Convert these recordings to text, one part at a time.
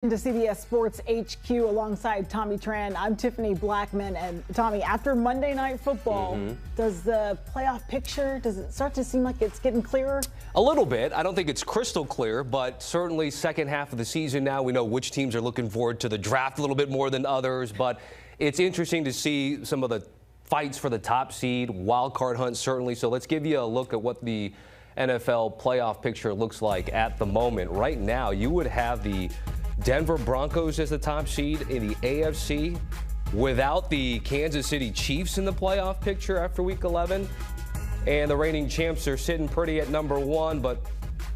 To CBS Sports HQ alongside Tommy Tran. I'm Tiffany Blackman. And Tommy, after Monday Night Football, does the playoff picture, does it start to seem like it's getting clearer? A little bit. I don't think it's crystal clear, but certainly second half of the season now, we know which teams are looking forward to the draft a little bit more than others. But it's interesting to see some of the fights for the top seed, wild card hunt certainly. So let's give you a look at what the NFL playoff picture looks like at the moment. Right now, you would have the Denver Broncos as the top seed in the AFC without the Kansas City Chiefs in the playoff picture after Week 11. And the reigning champs are sitting pretty at number one, but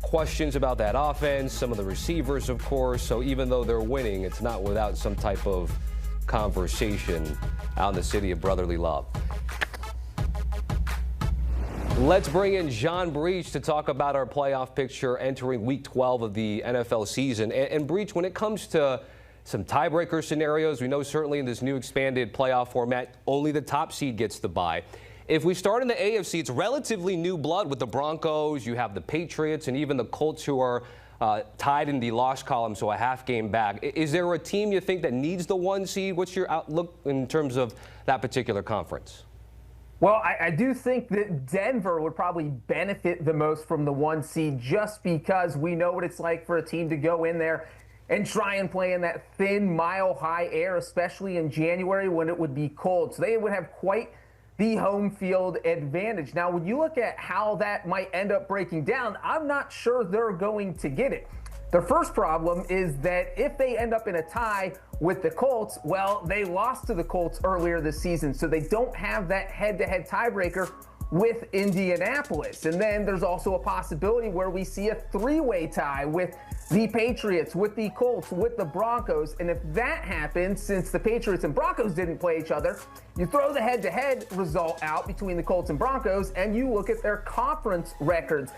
questions about that offense, some of the receivers, of course. So even though they're winning, it's not without some type of conversation out in the city of brotherly love. Let's bring in John Breach to talk about our playoff picture entering Week 12 of the NFL season. And Breach, when it comes to some tiebreaker scenarios, we know certainly in this new expanded playoff format, only the top seed gets the bye. If we start in the AFC, it's relatively new blood with the Broncos. You have the Patriots and even the Colts who are tied in the loss column, so a half game back. Is there a team you think that needs the one seed? What's your outlook in terms of that particular conference? Well, I do think that Denver would probably benefit the most from the one seed just because we know what it's like for a team to go in there and try and play in that thin, mile-high air, especially in January when it would be cold. So they would have quite the home field advantage. Now, when you look at how that might end up breaking down, I'm not sure they're going to get it. Their first problem is that if they end up in a tie with the Colts, well, they lost to the Colts earlier this season, so they don't have that head-to-head tiebreaker with Indianapolis. And then there's also a possibility where we see a three-way tie with the Patriots, with the Colts, with the Broncos. And if that happens, since the Patriots and Broncos didn't play each other, you throw the head-to-head result out between the Colts and Broncos, and you look at their conference records.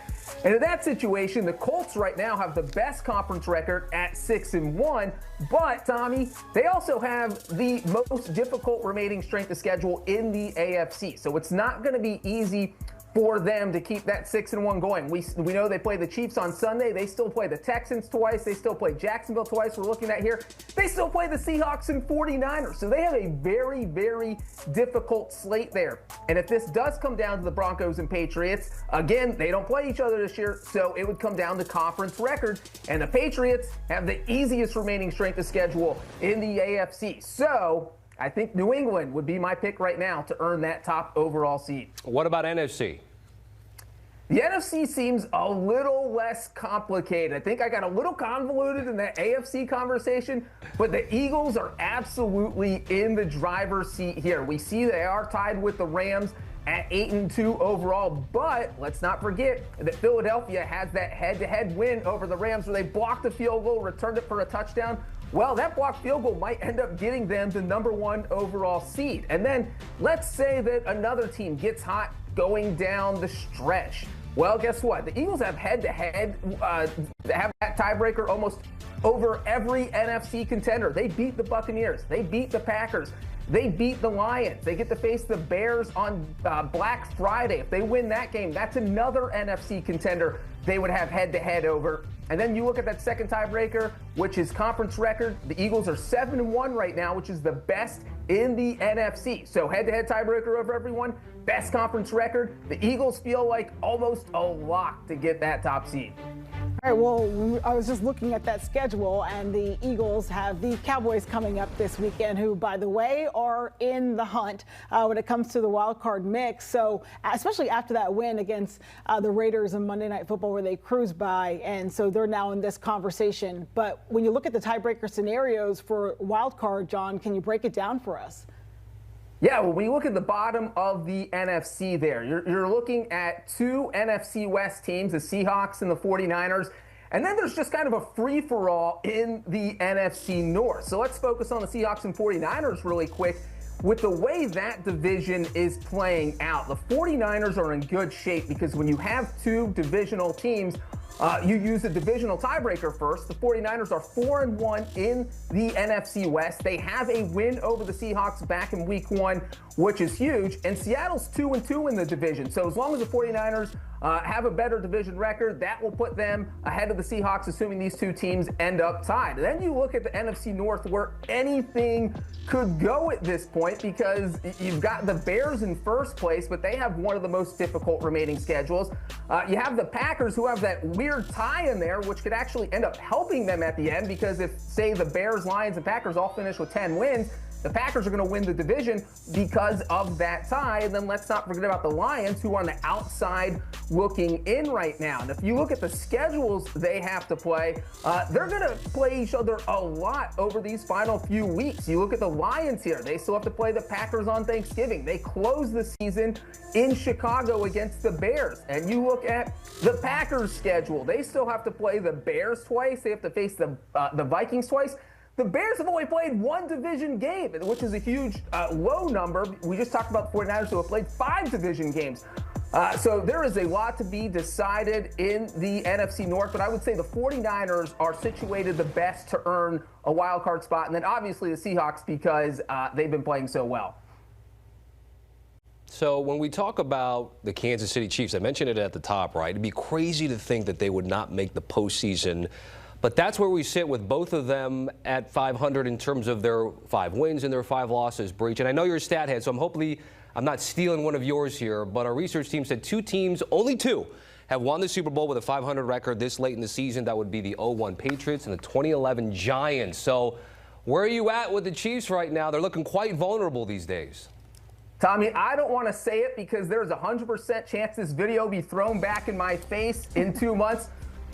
And in that situation, the Colts right now have the best conference record at 6-1. But, Tommy, they also have the most difficult remaining strength of schedule in the AFC. So it's not going to be easy for them to keep that 6-1 going. We know they play the Chiefs on Sunday. They still play the Texans twice. They still play Jacksonville twice. We're looking at here. They still play the Seahawks and 49ers. So they have a very, very difficult slate there. And if this does come down to the Broncos and Patriots, again, they don't play each other this year, so it would come down to conference record. And the Patriots have the easiest remaining strength of schedule in the AFC. So I think New England would be my pick right now to earn that top overall seed. What about NFC? The NFC seems a little less complicated. I think I got a little convoluted in that AFC conversation, but the Eagles are absolutely in the driver's seat here. We see they are tied with the Rams at 8-2 overall, but let's not forget that Philadelphia has that head-to-head win over the Rams where they blocked the field goal, returned it for a touchdown. Well, that blocked field goal might end up getting them the #1 overall seed. And then let's say that another team gets hot going down the stretch. Well, guess what? The Eagles have head-to-head, have that tiebreaker almost over every NFC contender. They beat the Buccaneers. They beat the Packers. They beat the Lions. They get to face the Bears on Black Friday. If they win that game, that's another NFC contender they would have head-to-head over. And then you look at that second tiebreaker, which is conference record. The Eagles are 7-1 right now, which is the best in the NFC. So head-to-head tiebreaker over everyone, best conference record. The Eagles feel like almost a lock to get that top seed. All right, well, I was just looking at that schedule, and the Eagles have the Cowboys coming up this weekend, who, by the way, are in the hunt when it comes to the wild card mix. So, especially after that win against the Raiders on Monday Night Football, where they cruised by, and so they're now in this conversation. But when you look at the tiebreaker scenarios for wild card, John, can you break it down for us? Yeah, well, when you look at the bottom of the NFC there, you're looking at two NFC West teams, the Seahawks and the 49ers. And then there's just kind of a free-for-all in the NFC North. So let's focus on the Seahawks and 49ers really quick. With the way that division is playing out, the 49ers are in good shape because when you have two divisional teams, you use the divisional tiebreaker first. The 49ers are 4-1 in the NFC West. They have a win over the Seahawks back in Week 1, which is huge. And Seattle's 2-2 in the division. So as long as the 49ers have a better division record. That will put them ahead of the Seahawks, assuming these two teams end up tied. Then you look at the NFC North, where anything could go at this point, because you've got the Bears in first place, but they have one of the most difficult remaining schedules. You have the Packers, who have that weird tie in there, which could actually end up helping them at the end, because if, say, the Bears, Lions, and Packers all finish with 10 wins, the Packers are going to win the division because of that tie. And then let's not forget about the Lions, who are on the outside looking in right now. And if you look at the schedules they have to play, they're going to play each other a lot over these final few weeks. You look at the Lions here. They still have to play the Packers on Thanksgiving. They close the season in Chicago against the Bears. And you look at the Packers' schedule. They still have to play the Bears twice. They have to face the Vikings twice. The Bears have only played one division game, which is a huge low number. We just talked about the 49ers, who have played 5 division games. So there is a lot to be decided in the NFC North, but I would say the 49ers are situated the best to earn a wild card spot, and then obviously the Seahawks, because they've been playing so well. So when we talk about the Kansas City Chiefs, I mentioned it at the top, right? It'd be crazy to think that they would not make the postseason. But that's where we sit with both of them at 500 in terms of their 5 wins and their 5 losses, Breach. And I know you're a stat head, so I'm not stealing one of yours here, but our research team said 2 teams, only 2, have won the Super Bowl with a 500 record this late in the season. That would be the 2001 Patriots and the 2011 Giants. So where are you at with the Chiefs right now? They're looking quite vulnerable these days. Tommy, I don't want to say it because there's a 100% chance this video will be thrown back in my face in 2 months.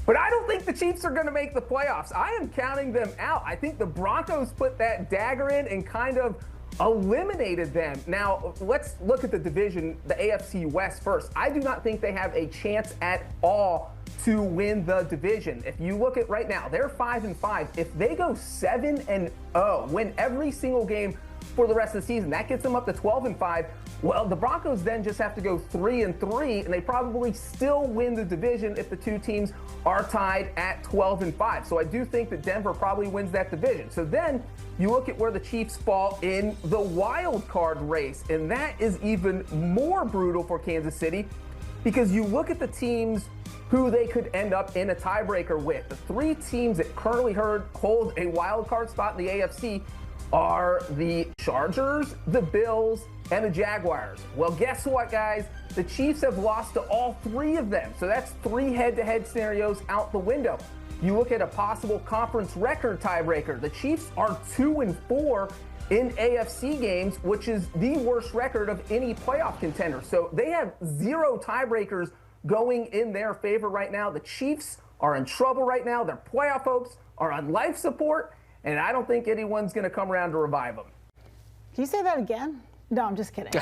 But I don't think the Chiefs are going to make the playoffs. I am counting them out. I think the Broncos put that dagger in and kind of eliminated them. Now, let's look at the division, the AFC West first. I do not think they have a chance at all to win the division. If you look at right now, they're 5-5. If they go 7-0, win every single game for the rest of the season, that gets them up to 12-5. Well, the Broncos then just have to go 3-3, and they probably still win the division if the two teams are tied at 12-5. So I do think that Denver probably wins that division. So then you look at where the Chiefs fall in the wild card race, and that is even more brutal for Kansas City, because you look at the teams who they could end up in a tiebreaker with. The 3 teams that currently hold a wild card spot in the AFC are the Chargers, the Bills, and the Jaguars. Well, guess what, guys? The Chiefs have lost to all 3 of them. So that's 3 head-to-head scenarios out the window. You look at a possible conference record tiebreaker. The Chiefs are 2-4 in AFC games, which is the worst record of any playoff contender. So they have 0 tiebreakers going in their favor right now. The Chiefs are in trouble right now. Their playoff hopes are on life support, and I don't think anyone's going to come around to revive them. Can you say that again? No, I'm just kidding.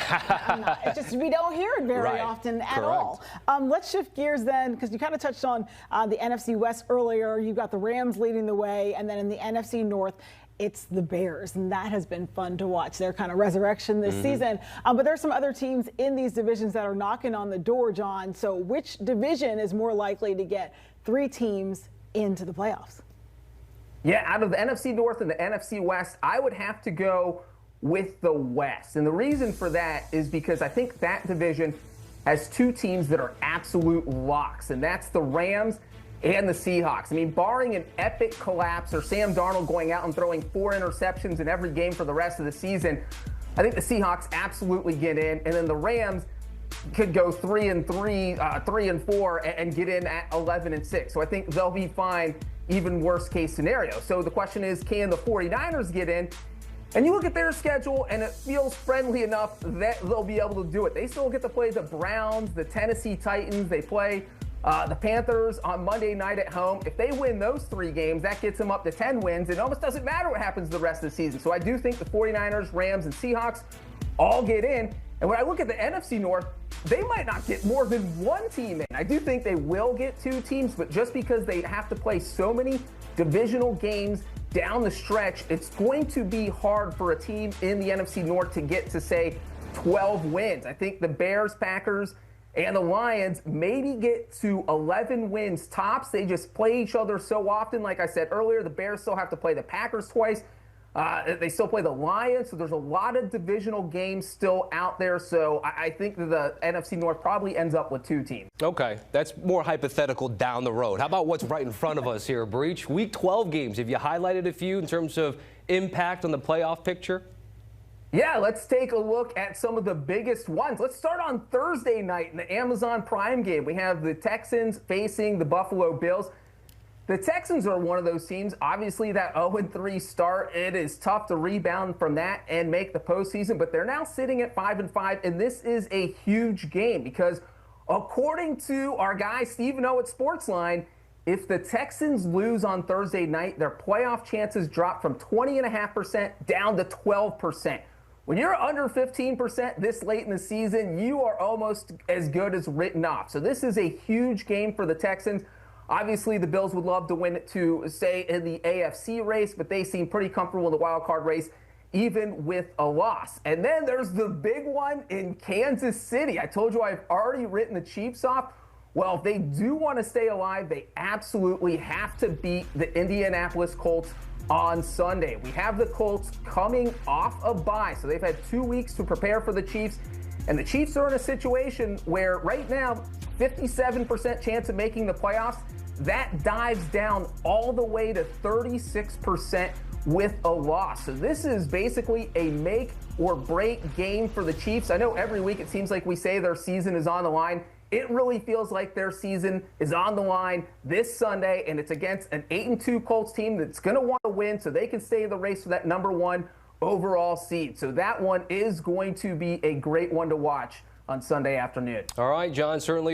I'm not. It's just we don't hear it very often at all. Let's shift gears then, because you kind of touched on the NFC West earlier. You've got the Rams leading the way, and then in the NFC North, it's the Bears, and that has been fun to watch. Their kind of resurrection this season. But there's some other teams in these divisions that are knocking on the door, John. So which division is more likely to get 3 teams into the playoffs? Yeah, out of the NFC North and the NFC West, I would have to go with the West. And the reason for that is because I think that division has 2 teams that are absolute locks, and that's the Rams and the Seahawks. I mean, barring an epic collapse or Sam Darnold going out and throwing 4 interceptions in every game for the rest of the season, I think the Seahawks absolutely get in, and then the Rams could go 3-3, 3-4, and get in at 11-6. So I think they'll be fine, even worst case scenario. So the question is, can the 49ers get in? And you look at their schedule, and it feels friendly enough that they'll be able to do it. They still get to play the Browns, the Tennessee Titans. They play the Panthers on Monday night at home. If they win those 3 games, that gets them up to 10 wins. It almost doesn't matter what happens the rest of the season. So I do think the 49ers, Rams, and Seahawks all get in. And when I look at the NFC North, they might not get more than 1 team in. I do think they will get 2 teams, but just because they have to play so many divisional games down the stretch, it's going to be hard for a team in the NFC North to get to, say, 12 wins. I think the Bears, Packers, and the Lions maybe get to 11 wins tops. They just play each other so often. Like I said earlier, the Bears still have to play the Packers twice. They still play the Lions, so there's a lot of divisional games still out there. So I think that the NFC North probably ends up with 2 teams. Okay, that's more hypothetical down the road. How about what's right in front of us here, Breach? Week 12 games, have you highlighted a few in terms of impact on the playoff picture? Yeah, let's take a look at some of the biggest ones. Let's start on Thursday night in the Amazon Prime game. We have the Texans facing the Buffalo Bills. The Texans are one of those teams. Obviously, that 0-3 start, it is tough to rebound from that and make the postseason, but they're now sitting at 5-5, and this is a huge game because according to our guy Stephen O at Sportsline, if the Texans lose on Thursday night, their playoff chances drop from 20.5% down to 12%. When you're under 15% this late in the season, you are almost as good as written off. So this is a huge game for the Texans. Obviously, the Bills would love to win it to stay in the AFC race, but they seem pretty comfortable in the wild card race, even with a loss. And then there's the big one in Kansas City. I told you I've already written the Chiefs off. Well, if they do want to stay alive, they absolutely have to beat the Indianapolis Colts on Sunday. We have the Colts coming off a bye, so they've had 2 weeks to prepare for the Chiefs. And the Chiefs are in a situation where right now, 57% chance of making the playoffs. That dives down all the way to 36% with a loss. So this is basically a make or break game for the Chiefs. I know every week it seems like we say their season is on the line. It really feels like their season is on the line this Sunday, and it's against an 8-2 Colts team that's going to want to win so they can stay in the race for that #1 overall seed. So that one is going to be a great one to watch on Sunday afternoon. All right, John, certainly.